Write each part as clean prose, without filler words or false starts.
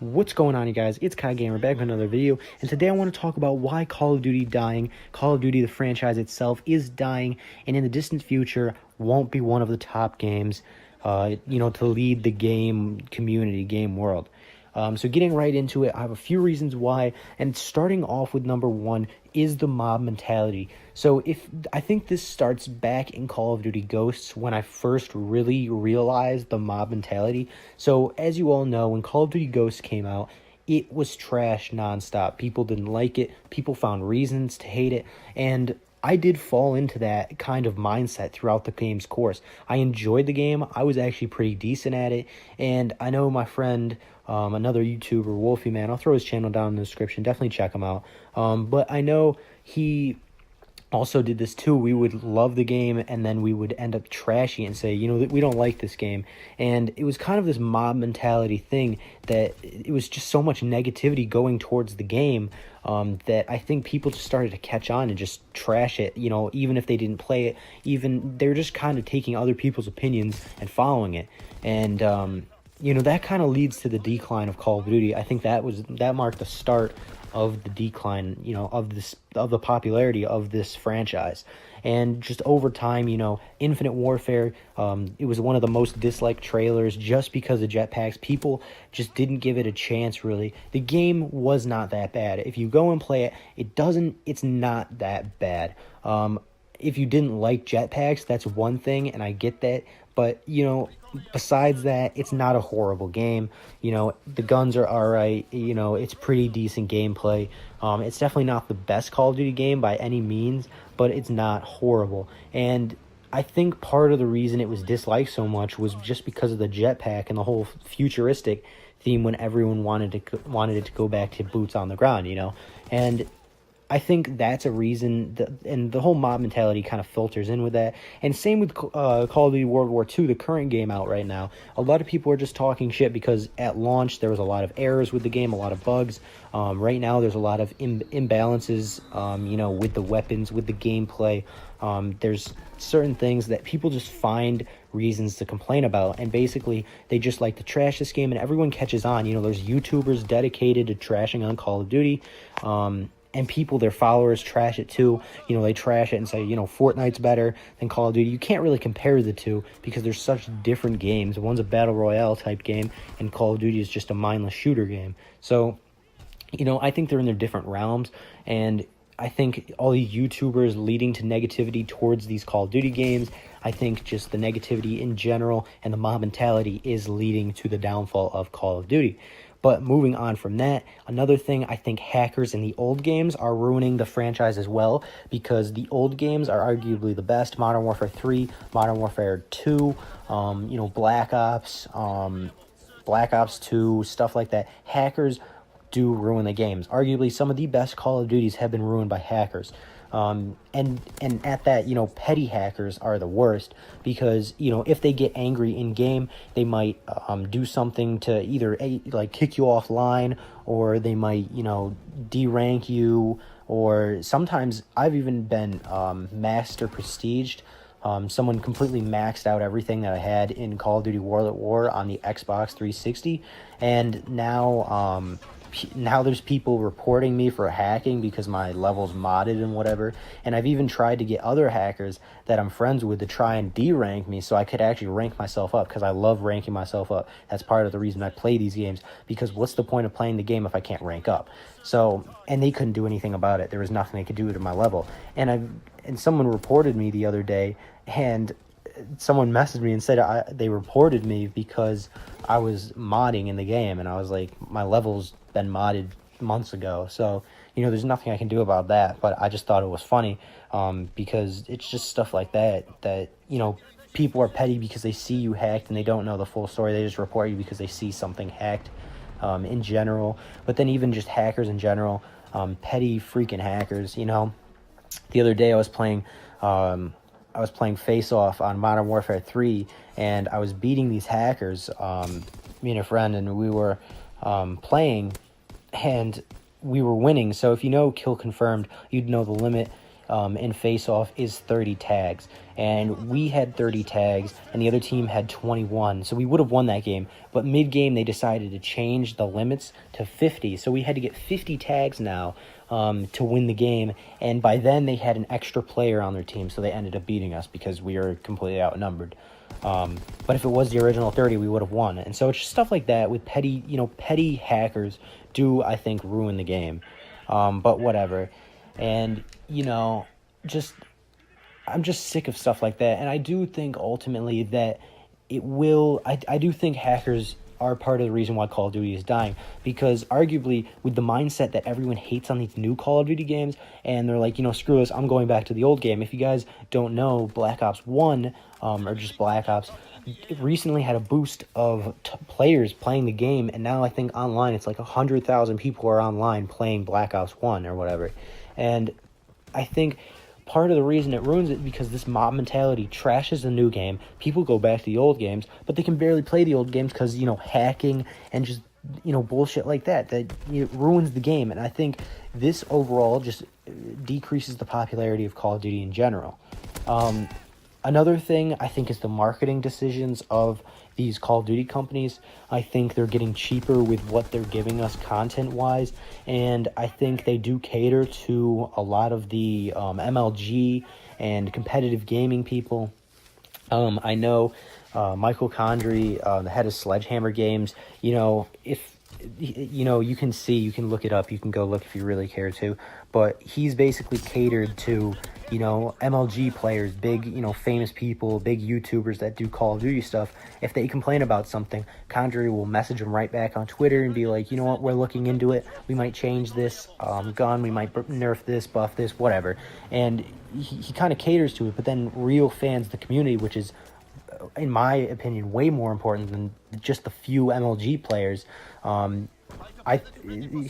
What's going on, you guys? It's Kai Gamer back with another video, and today I want to talk about why Call of Duty dying. Call of Duty, the franchise itself, is dying, and in the distant future won't be one of the top games, to lead the game community, game world. So getting right into it, I have a few reasons why, and starting off with number one is the mob mentality. So I think this starts back in Call of Duty Ghosts when I first really realized the mob mentality. So as you all know, when Call of Duty Ghosts came out, it was trash nonstop. People didn't like it. People found reasons to hate it, and I did fall into that kind of mindset throughout the game's course. I enjoyed the game. I was actually pretty decent at it, and I know my friend, another YouTuber, Wolfie Man, I'll throw his channel down in the description. Definitely check him out. But I know he also did this too. We would love the game, and then we would end up trashing it and say, that we don't like this game. And it was kind of this mob mentality thing that it was just so much negativity going towards the game, that I think people just started to catch on and just trash it, even if they didn't play it. Even they're just kind of taking other people's opinions and following it. And that kind of leads to the decline of Call of Duty. I think that marked the start of the decline, of the popularity of this franchise. And just over time, Infinite Warfare, it was one of the most disliked trailers just because of jetpacks. People just didn't give it a chance, really. The game was not that bad. If you go and play it, it's not that bad. If you didn't like jetpacks, that's one thing, and I get that. But, besides that, it's not a horrible game. The guns are all right. It's pretty decent gameplay. It's definitely not the best Call of Duty game by any means, but it's not horrible. And I think part of the reason it was disliked so much was just because of the jetpack and the whole futuristic theme when everyone wanted it to go back to boots on the ground, And I think that's a reason, and the whole mob mentality kind of filters in with that. And same with Call of Duty World War II, the current game out right now. A lot of people are just talking shit because at launch there was a lot of errors with the game, a lot of bugs. Right now there's a lot of imbalances, with the weapons, with the gameplay. There's certain things that people just find reasons to complain about, and basically they just like to trash this game, and everyone catches on. There's YouTubers dedicated to trashing on Call of Duty. And people, their followers, trash it too. They trash it and say, Fortnite's better than Call of Duty. You can't really compare the two because they're such different games. One's a battle royale type game, and Call of Duty is just a mindless shooter game. So, I think they're in their different realms, and I think all these YouTubers leading to negativity towards these Call of Duty games, I think just the negativity in general and the mob mentality is leading to the downfall of Call of Duty. But moving on from that, another thing, I think hackers in the old games are ruining the franchise as well, because the old games are arguably the best. Modern Warfare 3, Modern Warfare 2, Black Ops 2, stuff like that. Hackers do ruin the games. Arguably, some of the best Call of Duties have been ruined by hackers. And at that, petty hackers are the worst because, if they get angry in game, they might do something to either kick you offline, or they might, derank you, or sometimes I've even been maxed or prestiged. Someone completely maxed out everything that I had in Call of Duty World at War on the Xbox 360, and now there's people reporting me for hacking because my level's modded and whatever. And I've even tried to get other hackers that I'm friends with to try and derank me so I could actually rank myself up, because I love ranking myself up. That's part of the reason I play these games, because what's the point of playing the game if I can't rank up? So, and they couldn't do anything about it. There was nothing they could do to my level. And someone reported me the other day, and someone messaged me and said they reported me because I was modding in the game, and I was like, my level's been modded months ago, so there's nothing I can do about that. But I just thought it was funny, because it's just stuff like that people are petty because they see you hacked and they don't know the full story. They just report you because they see something hacked, in general. But then even just hackers in general, petty freaking hackers. The other day I was playing Face Off on Modern Warfare 3, and I was beating these hackers, me and a friend, and we were playing, and we were winning. So if you know Kill Confirmed, you'd know the limit. in face-off is 30 tags. And we had 30 tags, and the other team had 21. So we would have won that game. But mid-game, they decided to change the limits to 50. So we had to get 50 tags now to win the game. And by then, they had an extra player on their team, so they ended up beating us because we were completely outnumbered. But if it was the original 30, we would have won. And so it's just stuff like that with petty hackers do, I think, ruin the game. But whatever. And, I'm just sick of stuff like that. And I do think ultimately that I do think hackers are part of the reason why Call of Duty is dying, because arguably with the mindset that everyone hates on these new Call of Duty games, and they're like, screw this, I'm going back to the old game. If you guys don't know, Black Ops 1, or just Black Ops, it recently had a boost of players playing the game, and now I think online it's like 100,000 people are online playing Black Ops 1 or whatever. And I think part of the reason it ruins it because this mob mentality trashes the new game. People go back to the old games, but they can barely play the old games because, hacking and just, bullshit like that ruins the game. And I think this overall just decreases the popularity of Call of Duty in general. Another thing I think is the marketing decisions of these Call of Duty companies. I think they're getting cheaper with what they're giving us content-wise, and I think they do cater to a lot of the MLG and competitive gaming people. I know Michael Condrey, the head of Sledgehammer Games, if you can look it up, you can go look if you really care to, but he's basically catered to MLG players, big, famous people, big YouTubers that do Call of Duty stuff. If they complain about something, Condrey will message them right back on Twitter and be like, what, we're looking into it. We might change this gun. We might nerf this, buff this, whatever. And he kind of caters to it. But then real fans, the community, which is, in my opinion, way more important than just the few MLG players,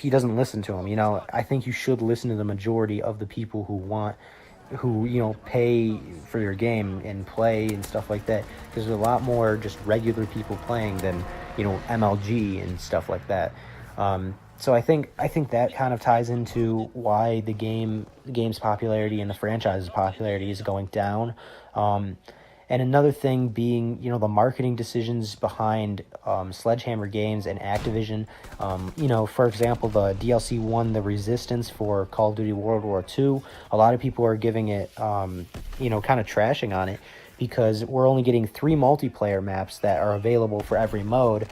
he doesn't listen to them. I think you should listen to the majority of the people who pay for your game and play and stuff like that, because there's a lot more just regular people playing than MLG and stuff like that. So I think that kind of ties into why the game's popularity and the franchise's popularity is going down. And another thing being, the marketing decisions behind Sledgehammer Games and Activision. For example, the DLC 1, The Resistance for Call of Duty World War II. A lot of people are giving it, kind of trashing on it because we're only getting 3 multiplayer maps that are available for every mode.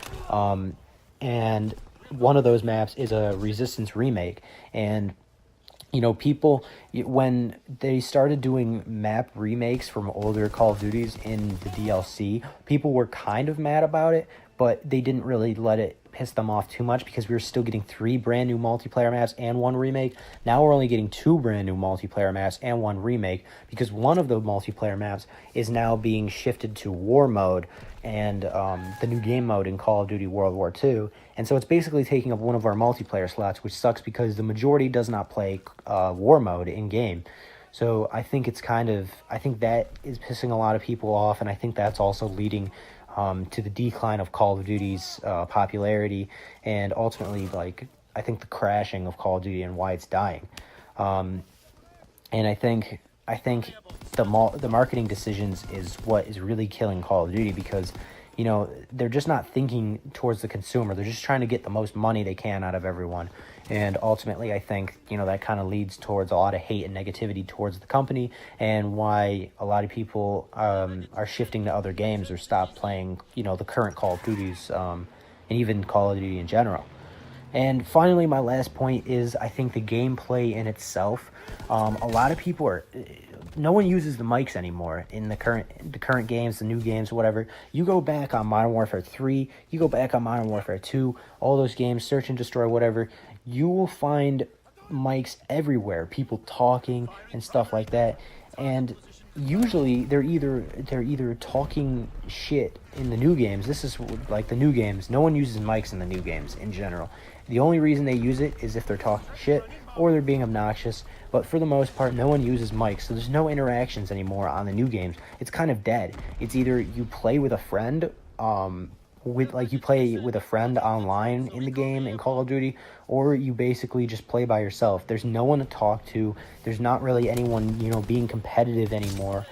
And one of those maps is a Resistance remake. And people, when they started doing map remakes from older Call of Duties in the DLC, people were kind of mad about it, but they didn't really let it piss them off too much because we were still getting 3 brand new multiplayer maps and 1 remake. Now we're only getting 2 brand new multiplayer maps and 1 remake because one of the multiplayer maps is now being shifted to war mode and the new game mode in Call of Duty World War II. And so it's basically taking up one of our multiplayer slots, which sucks because the majority does not play war mode in game. So I think that is pissing a lot of people off, and I think that's also leading to the decline of Call of Duty's popularity, and ultimately, I think the crashing of Call of Duty and why it's dying. And I think the marketing decisions is what is really killing Call of Duty because, they're just not thinking towards the consumer. They're just trying to get the most money they can out of everyone. And ultimately, I think, that kind of leads towards a lot of hate and negativity towards the company and why a lot of people are shifting to other games or stop playing, the current Call of Duties and even Call of Duty in general. And finally, my last point is I think the gameplay in itself. A lot of people no one uses the mics anymore in the current games, the new games, whatever. You go back on Modern Warfare 3, you go back on Modern Warfare 2, all those games, Search and Destroy, whatever, you will find mics everywhere, people talking and stuff like that. And usually they're either talking shit in the new games. This is like the new games. No one uses mics in the new games in general. The only reason they use it is if they're talking shit or they're being obnoxious. But for the most part, no one uses mics, so there's no interactions anymore on the new games. It's kind of dead. It's either you play with a friend, with, like, you play with a friend online in the game in Call of Duty, or you basically just play by yourself. There's no one to talk to. There's not really anyone, being competitive anymore.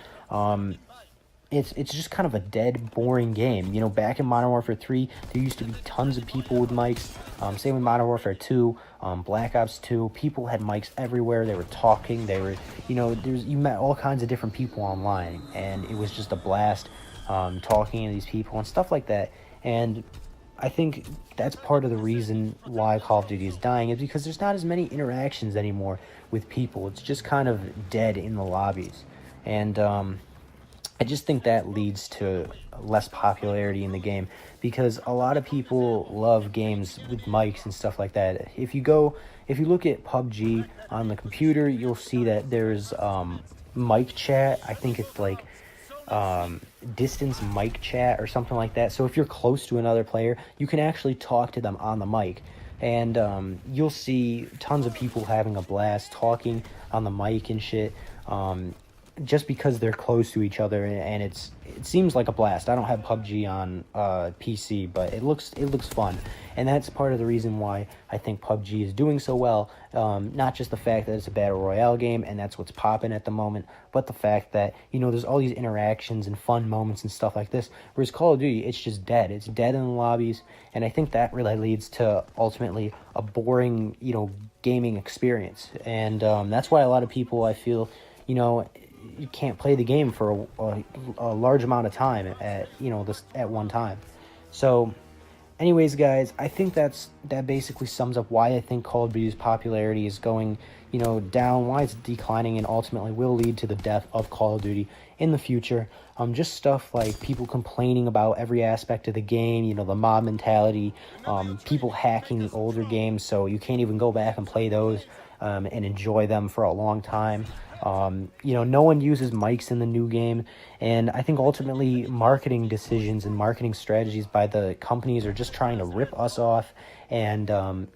It's just kind of a dead, boring game. Back in Modern Warfare 3, there used to be tons of people with mics. Same with Modern Warfare 2, Black Ops 2. People had mics everywhere. They were talking. They were, you met all kinds of different people online, and it was just a blast talking to these people and stuff like that. And I think that's part of the reason why Call of Duty is dying, is because there's not as many interactions anymore with people. It's just kind of dead in the lobbies. And I just think that leads to less popularity in the game, because a lot of people love games with mics and stuff like that. If you look at PUBG on the computer, you'll see that there's mic chat. I think it's like distance mic chat or something like that. So if you're close to another player, you can actually talk to them on the mic. And you'll see tons of people having a blast talking on the mic and shit. Just because they're close to each other, and it seems like a blast. I don't have PUBG on PC, but it looks fun, and that's part of the reason why I think PUBG is doing so well. Not just the fact that it's a battle royale game and that's what's popping at the moment, but the fact that there's all these interactions and fun moments and stuff like this. Whereas Call of Duty, it's just dead. It's dead in the lobbies, and I think that really leads to ultimately a boring gaming experience, and that's why a lot of people, I feel, you can't play the game for a large amount of time at one time. So anyways, guys, I think that basically sums up why I think Call of Duty's popularity is going down, why it's declining, and ultimately will lead to the death of Call of Duty in the future. Just stuff like people complaining about every aspect of the game, the mob mentality, people hacking the older games so you can't even go back and play those and enjoy them for a long time. No one uses mics in the new game, and I think ultimately marketing decisions and marketing strategies by the companies are just trying to rip us off and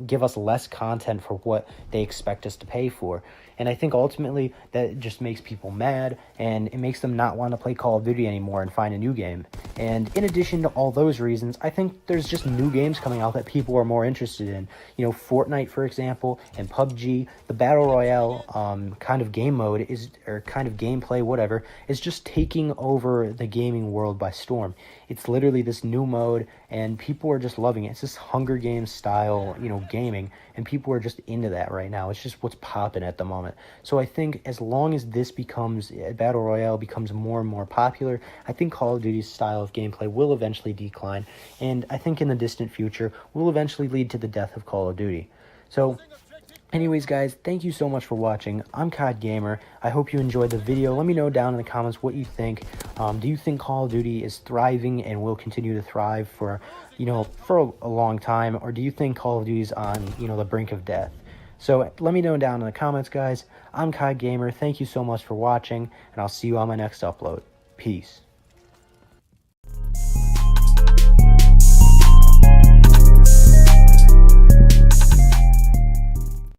give us less content for what they expect us to pay for. And I think ultimately that just makes people mad, and it makes them not want to play Call of Duty anymore and find a new game. And in addition to all those reasons, I think there's just new games coming out that people are more interested in. Fortnite, for example, and PUBG, the Battle Royale kind of game mode or kind of gameplay, whatever, is just taking over the gaming world by storm. It's literally this new mode, and people are just loving it. It's this Hunger Games style, gaming, and people are just into that right now. It's just what's popping at the moment. So I think as long as this Battle Royale becomes more and more popular, I think Call of Duty's style of gameplay will eventually decline, and I think in the distant future will eventually lead to the death of Call of Duty. So anyways, guys, thank you so much for watching. I'm COD Gamer. I hope you enjoyed the video. Let me know down in the comments what you think. Do you think Call of Duty is thriving and will continue to thrive for a long time, or do you think Call of Duty is on, the brink of death? So let me know down in the comments, guys. I'm COD Gamer. Thank you so much for watching, and I'll see you on my next upload. Peace.